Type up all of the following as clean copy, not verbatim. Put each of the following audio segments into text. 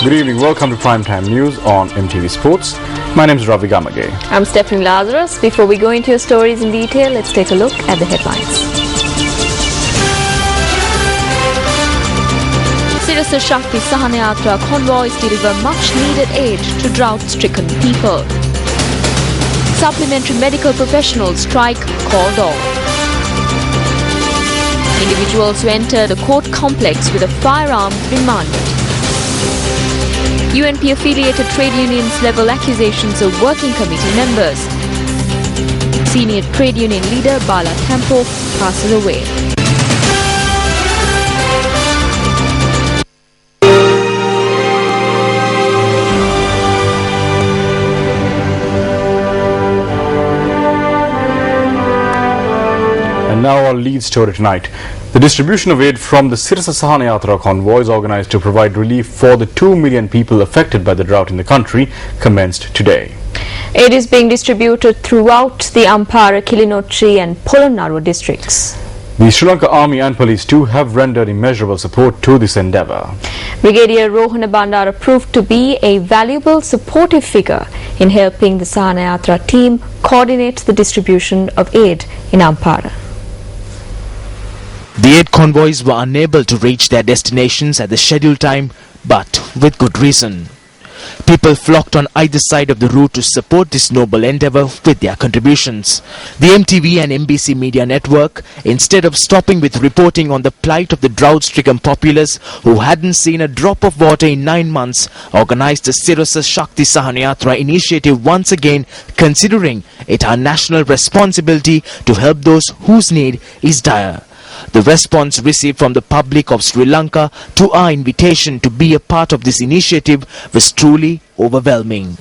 Good evening, welcome to Primetime News on MTV Sports. My name is Ravi Gamage. I'm Stephanie Lazarus. Before we go into your stories in detail, let's take a look at the headlines. Sirasa Shakti Sahanayatra convoys deliver much-needed aid to drought-stricken people. Supplementary medical professionals strike called off. Individuals who enter the court complex with a firearm remanded. UNP-affiliated trade unions level accusations of working committee members. Senior trade union leader Bala Tempo passes away. And now our lead story tonight. The distribution of aid from the Sirasa Sahanayatra convoy is organized to provide relief for the 2 million people affected by the drought in the country commenced today. Aid is being distributed throughout the Ampara, Kilinochchi and Polonnaruwa districts. The Sri Lanka Army and Police too have rendered immeasurable support to this endeavour. Brigadier Rohana Bandara proved to be a valuable supportive figure in helping the Sahanayatra team coordinate the distribution of aid in Ampara. The aid convoys were unable to reach their destinations at the scheduled time, but with good reason. People flocked on either side of the route to support this noble endeavour with their contributions. The MTV and MBC media network, instead of stopping with reporting on the plight of the drought-stricken populace who hadn't seen a drop of water in 9 months, organised the Sirasa Shakti Sahanayatra initiative once again, considering it our national responsibility to help those whose need is dire. The response received from the public of Sri Lanka to our invitation to be a part of this initiative was truly overwhelming.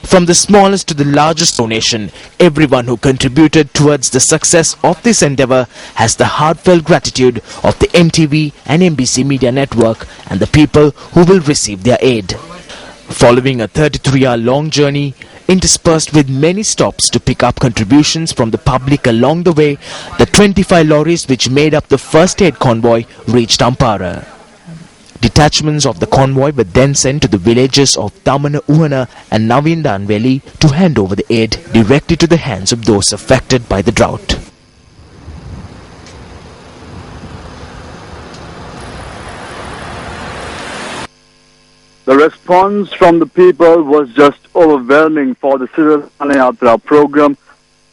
From the smallest to the largest donation, everyone who contributed towards the success of this endeavour has the heartfelt gratitude of the MTV and MBC media network and the people who will receive their aid. Following a 33-hour-long journey, interspersed with many stops to pick up contributions from the public along the way, the 25 lorries which made up the first aid convoy reached Ampara. Detachments of the convoy were then sent to the villages of Tamana Uhana and Navindanveli to hand over the aid directly to the hands of those affected by the drought. The response from the people was just overwhelming for the Sirasa Sahanayatra program.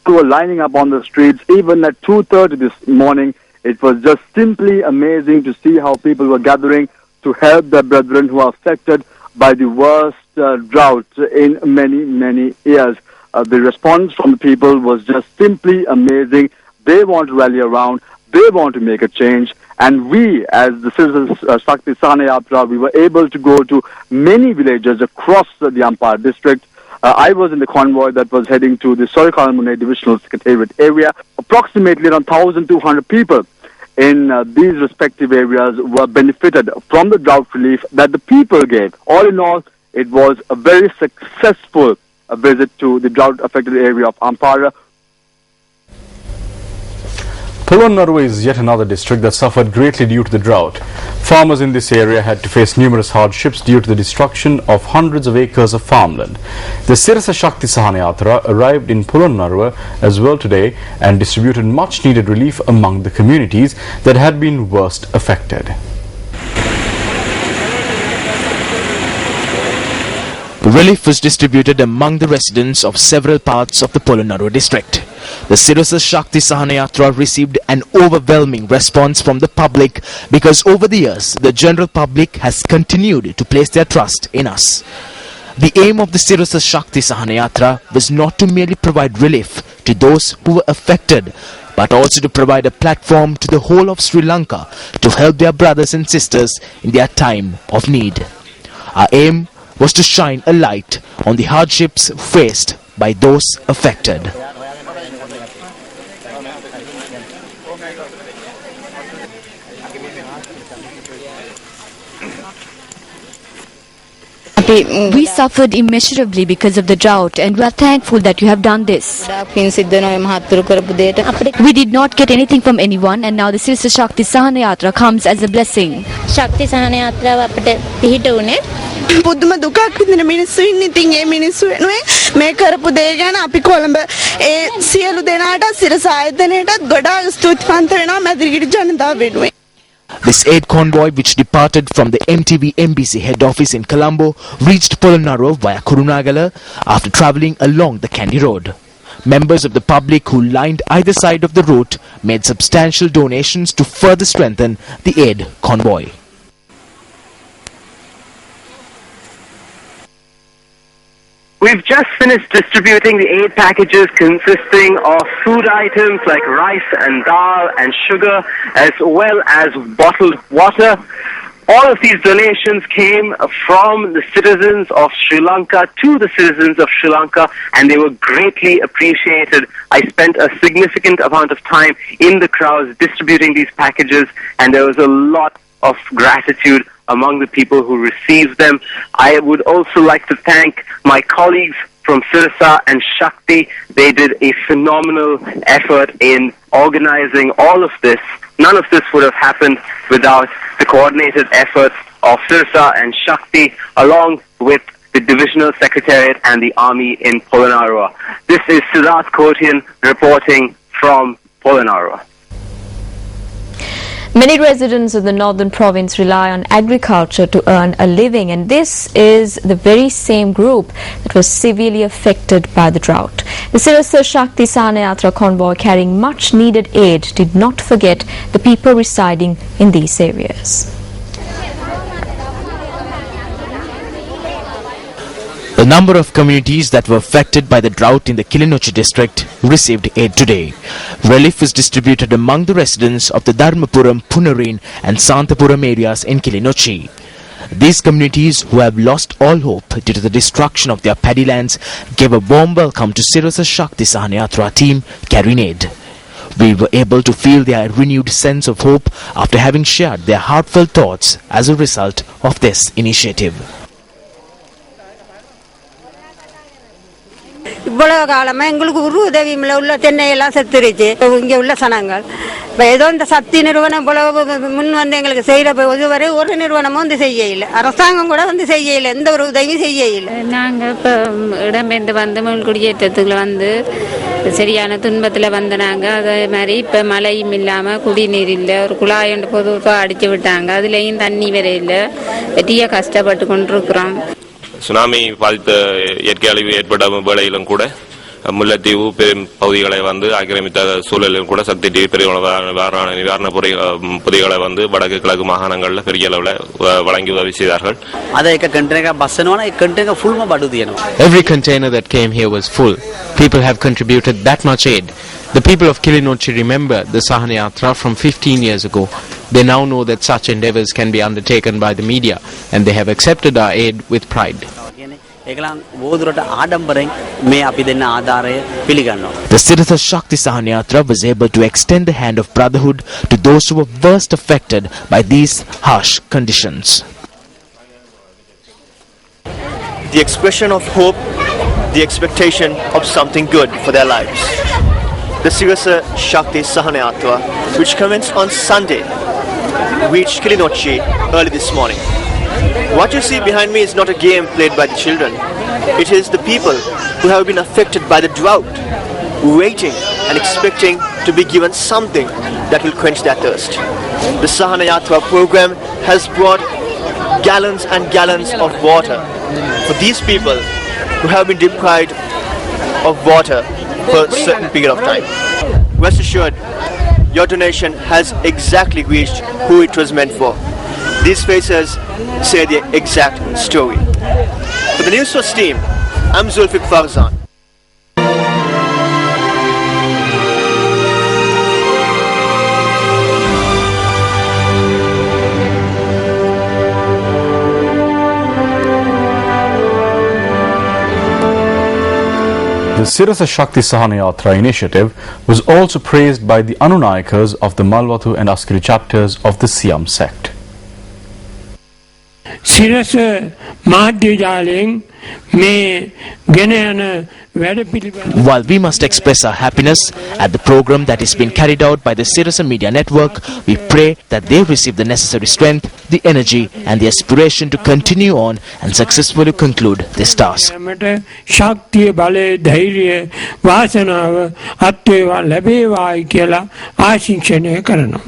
People were lining up on the streets even at 2:30 this morning. It was just simply amazing to see how people were gathering to help their brethren who are affected by the worst drought in many years. The response from the people was just simply amazing. They want to rally around. They want to make a change. And we, as the Sirasa Shakti Sahanayatra, we were able to go to many villages across the Ampara district. I was in the convoy that was heading to the Sorikalamune Divisional Secretariat area. Approximately around 1,200 people in these respective areas were benefited from the drought relief that the people gave. All in all, it was a very successful visit to the drought-affected area of Ampara. Polonnaruwa is yet another district that suffered greatly due to the drought. Farmers in this area had to face numerous hardships due to the destruction of hundreds of acres of farmland. The Sirasa Shakti Sahanayatra arrived in Polonnaruwa as well today and distributed much needed relief among the communities that had been worst affected. Relief was distributed among the residents of several parts of the Polonnaruwa district. The Sirasa Shakti Sahanayatra received an overwhelming response from the public because over the years, the general public has continued to place their trust in us. The aim of the Sirasa Shakti Sahanayatra was not to merely provide relief to those who were affected, but also to provide a platform to the whole of Sri Lanka to help their brothers and sisters in their time of need. Our aim was to shine a light on the hardships faced by those affected. We suffered immeasurably because of the drought, and we are thankful that you have done this. We did not get anything from anyone, and now the Sirsa Shakti Sahana Yatra comes as a blessing. පුදුම දුකක් විඳින මිනිස්සු ඉන්නේ. ඉතින් මේ මිනිස්සු වෙනුවෙන් මේ කරපු දේ ගැන අපි කොළඹ ඒ සියලු දෙනාට සිරස ආයතනයටත් ගොඩාක් ස්තුතිවන්ත වෙනවා මැදිරිගිරි ජනතාව වෙනුවෙන්. This aid convoy, which departed from the MTV MBC head office in Colombo, reached Polonnaruwa via Kurunagala after travelling along the Kandy Road. Members of the public who lined either side of the route made substantial donations to further strengthen the aid convoy. We've just finished distributing the aid packages consisting of food items like rice and dal and sugar, as well as bottled water. All of these donations came from the citizens of Sri Lanka to the citizens of Sri Lanka, and they were greatly appreciated. I spent a significant amount of time in the crowds distributing these packages, and there was a lot of gratitude among the people who received them. I would also like to thank my colleagues from Sirsa and Shakti. They did a phenomenal effort in organizing all of this. None of this would have happened without the coordinated efforts of Sirsa and Shakti, along with the Divisional Secretariat and the Army in Polonnaruwa. This is Siddharth Kotian reporting from Polonnaruwa. Many residents of the northern province rely on agriculture to earn a living, and this is the very same group that was severely affected by the drought. The Sirsa Shakti Sahana Yatra convoy carrying much needed aid did not forget the people residing in these areas. A number of communities that were affected by the drought in the Kilinochchi district received aid today. Relief was distributed among the residents of the Dharmapuram, Punarine and Santapuram areas in Kilinochchi. These communities, who have lost all hope due to the destruction of their paddy lands, gave a warm welcome to Sirsa Shakti Sahana Yatra team carrying aid. We were able to feel their renewed sense of hope after having shared their heartfelt thoughts as a result of this initiative. இவ்வளவு காலமா எங்களுக்கு ஒரு உதவியும் உள்ள தென்னை எல்லாம் செத்துருச்சு. இங்க உள்ள சனங்கள் ஏதோ இந்த சக்தி நிறுவனம் இவ்வளவு முன் வந்து எங்களுக்கு செய்யற இதுவரை ஒரு நிறுவனமும் வந்து செய்ய இல்லை. அரசாங்கம் கூட வந்து செய்ய இல்லை. எந்த ஒரு உதவியும் செய்ய இல்லை. நாங்க இப்ப இடம்பெயர்ந்து வந்து மீள்குடியேற்றத்துக்குள்ள வந்து சரியான துன்பத்துல வந்த நாங்க. அதே மாதிரி இப்ப மழையும் இல்லாம குடிநீர் இல்ல, ஒரு குழாய் ஒன்று பொதுவா அடிச்சு விட்டாங்க. அதுலயும் தண்ணி வர இல்ல. வெட்டியா கஷ்டப்பட்டு கொண்டிருக்கிறோம். சுனாமி பாதித்த இயற்கை அழிவு ஏற்பட்ட வேளையிலும் கூட முல்லைத்தீவு பெரும் பகுதிகளை வந்து ஆக்கிரமித்த சூழலிலும் கூட சக்தி டிவி பெரிய நிவாரண பொதிகளை வந்து வடக்கு கிழக்கு மாகாணங்களில் பெரிய அளவில் வழங்கி உதவி செய்தார்கள். Every container that came here was full. People have contributed that much aid. The people of Kilinochchi remember the Sahana Yatra from 15 years ago. They now know that such endeavours can be undertaken by the media, and they have accepted our aid with pride. The Sirsa Shakti Sahana Yatra was able to extend the hand of brotherhood to those who were worst affected by these harsh conditions. The expression of hope, the expectation of something good for their lives. The Sirsa Shakti Sahana Yatra, which commenced on Sunday, reached Kilinochchi early this morning. What you see behind me is not a game played by the children. It is the people who have been affected by the drought, waiting and expecting to be given something that will quench their thirst. The Sahana Yatra program has brought gallons and gallons of water for these people who have been deprived of water for a certain period of time. Rest assured, your donation has exactly reached who it was meant for. These faces say the exact story. For the Newsfirst team, I'm Zulfiq Farzan. The Sirsa Shakti Sahana Yatra initiative was also praised by the Anunayakas of the Malwathu and Askari chapters of the Siam sect. සිරස මාධ්‍ය ජාලයෙන් මේ ගෙන යන වැඩපිළිවෙල While we must express our happiness at the program that is being carried out by the Sirasa Media Network, we pray that they receive the necessary strength, the energy and the aspiration to continue on and successfully conclude this task. ශක්තිය බලය ධෛර්යය වාසනාව අත්වේවා ලැබේවායි කියලා ආශිංසනය කරනවා.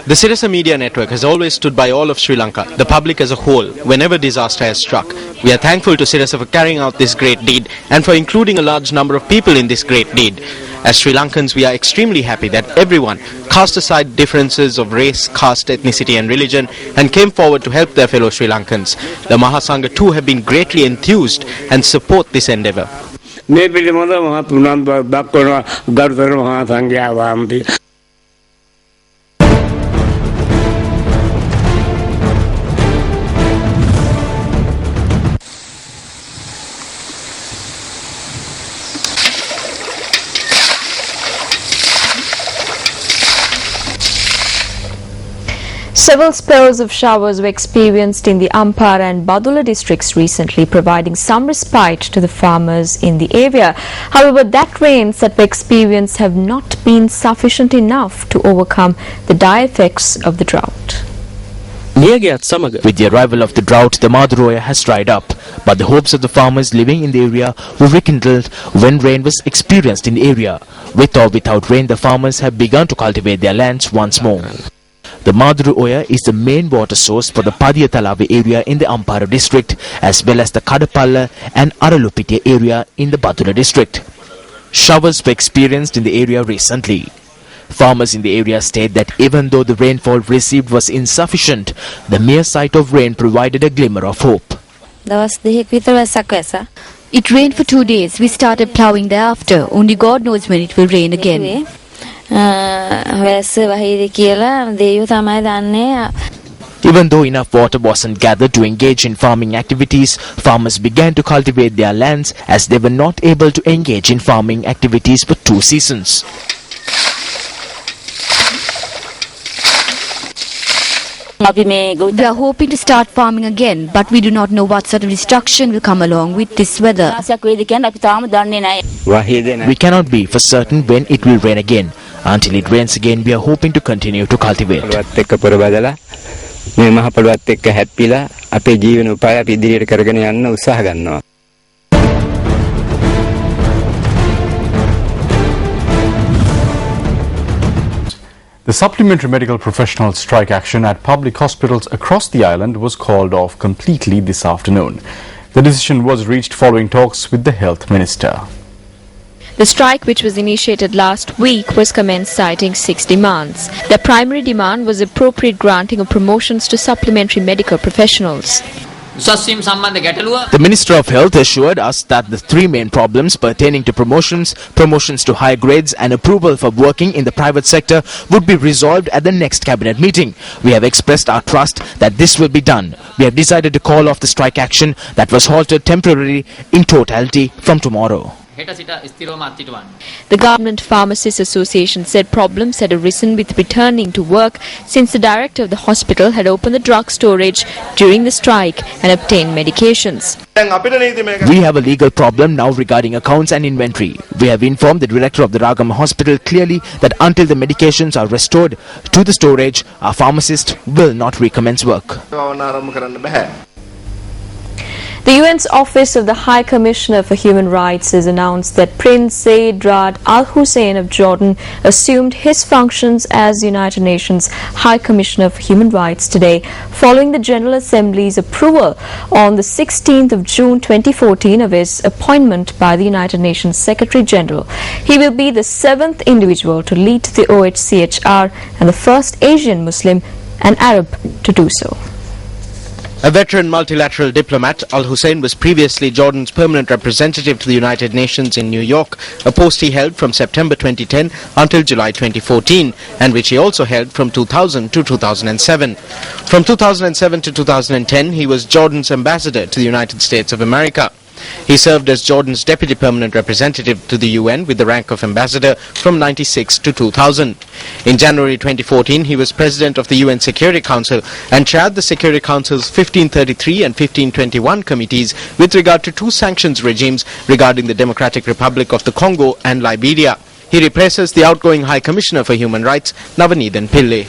The Sirasa Media Network has always stood by all of Sri Lanka, the public as a whole, whenever disaster has struck. We are thankful to Sirasa for carrying out this great deed and for including a large number of people in this great deed. As Sri Lankans, we are extremely happy that everyone cast aside differences of race, caste, ethnicity and religion and came forward to help their fellow Sri Lankans. The Mahasangha too have been greatly enthused and support this endeavour. මේ පිළිබඳව මහත් උනන්දුවක් දක්වනවා ගරුතර මහා සංඝයා වහන්සේ. Several spells of showers were experienced in the Ampara and Badula districts recently, providing some respite to the farmers in the area. However, that rains that were experienced have not been sufficient enough to overcome the dire effects of the drought. With the arrival of the drought, the Madhuroya has dried up, but the hopes of the farmers living in the area were rekindled when rain was experienced in the area. With or without rain, the farmers have begun to cultivate their lands once more. The Madhuru Oya is the main water source for the Padiyatalawe area in the Ampara district as well as the Kadapalla and Aralupitiya area in the Badula district. Showers were experienced in the area recently. Farmers in the area state that even though the rainfall received was insufficient, the mere sight of rain provided a glimmer of hope. It rained for 2 days. We started ploughing thereafter. Only God knows when it will rain again. Even though enough water wasn't gathered to engage in farming activities, farmers began to cultivate their lands as they were not able to engage in farming activities for 2 seasons. We are hoping to start farming again, but we do not know what sort of destruction will come along with this weather. We cannot be for certain when it will rain again. Until it rains again, we are hoping to continue to cultivate. The supplementary medical professional strike action at public hospitals across the island was called off completely this afternoon. The decision was reached following talks with the health minister. The strike, which was initiated last week, was commenced citing 6 demands. The primary demand was appropriate granting of promotions to supplementary medical professionals. The Minister of Health assured us that the 3 main problems pertaining to promotions to higher grades and approval for working in the private sector would be resolved at the next cabinet meeting. We have expressed our trust that this will be done. We have decided to call off the strike action that was halted temporarily in totality from tomorrow. The Government Pharmacists Association said problems had arisen with returning to work since the director of the hospital had opened the drug storage during the strike and obtained medications. We have a legal problem now regarding accounts and inventory. We have informed the director of the Ragama hospital clearly that until the medications are restored to the storage, our pharmacist will not recommence work. The UN's Office of the High Commissioner for Human Rights has announced that Prince Zeid Ra'ad Al Hussein of Jordan assumed his functions as United Nations High Commissioner for Human Rights today, following the General Assembly's approval on the 16th of June 2014 of his appointment by the United Nations Secretary General. He will be the 7th individual to lead the OHCHR and the first Asian Muslim and Arab to do so. A veteran multilateral diplomat, Al Hussein was previously Jordan's permanent representative to the United Nations in New York, a post he held from September 2010 until July 2014, and which he also held from 2000 to 2007. From 2007 to 2010, he was Jordan's ambassador to the United States of America. He served as Jordan's deputy permanent representative to the UN with the rank of ambassador from 1996 to 2000. In January 2014, he was president of the UN Security Council and chaired the Security Council's 1533 and 1521 committees with regard to two sanctions regimes regarding the Democratic Republic of the Congo and Liberia. He replaces the outgoing High Commissioner for Human Rights, Navanithan Pillai.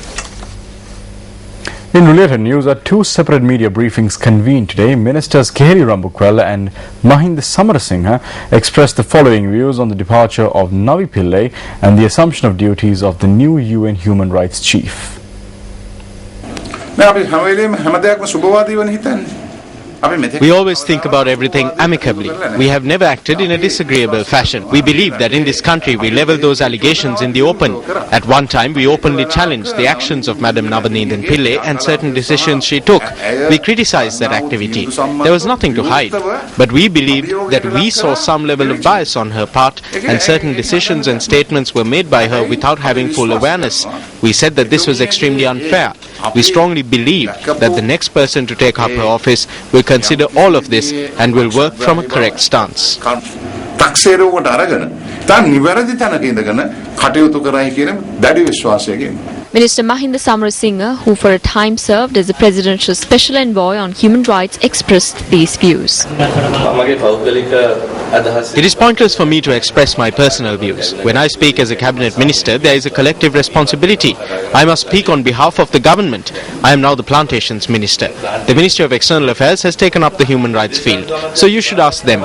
In related news, at two separate media briefings convened today, Ministers Keheri Rambukwala and Mahinda Samarasinghe expressed the following views on the departure of Navi Pillai and the assumption of duties of the new UN Human Rights Chief. We always think about everything amicably. We have never acted in a disagreeable fashion. We believe that in this country we level those allegations in the open. At one time we openly challenged the actions of Madam Navanithan Pillai and certain decisions she took. We criticized that activity. There was nothing to hide. But we believed that we saw some level of bias on her part and certain decisions and statements were made by her without having full awareness. We said that this was extremely unfair. We strongly believe that the next person to take up her office will consider all of this and will work from a correct stance. Minister Mahinda Samarasinghe, who for a time served as the Presidential Special Envoy on Human Rights, expressed these views. It is pointless for me to express my personal views. When I speak as a cabinet minister, there is a collective responsibility. I must speak on behalf of the government. I am now the plantations minister. The Ministry of External Affairs has taken up the human rights field, so you should ask them.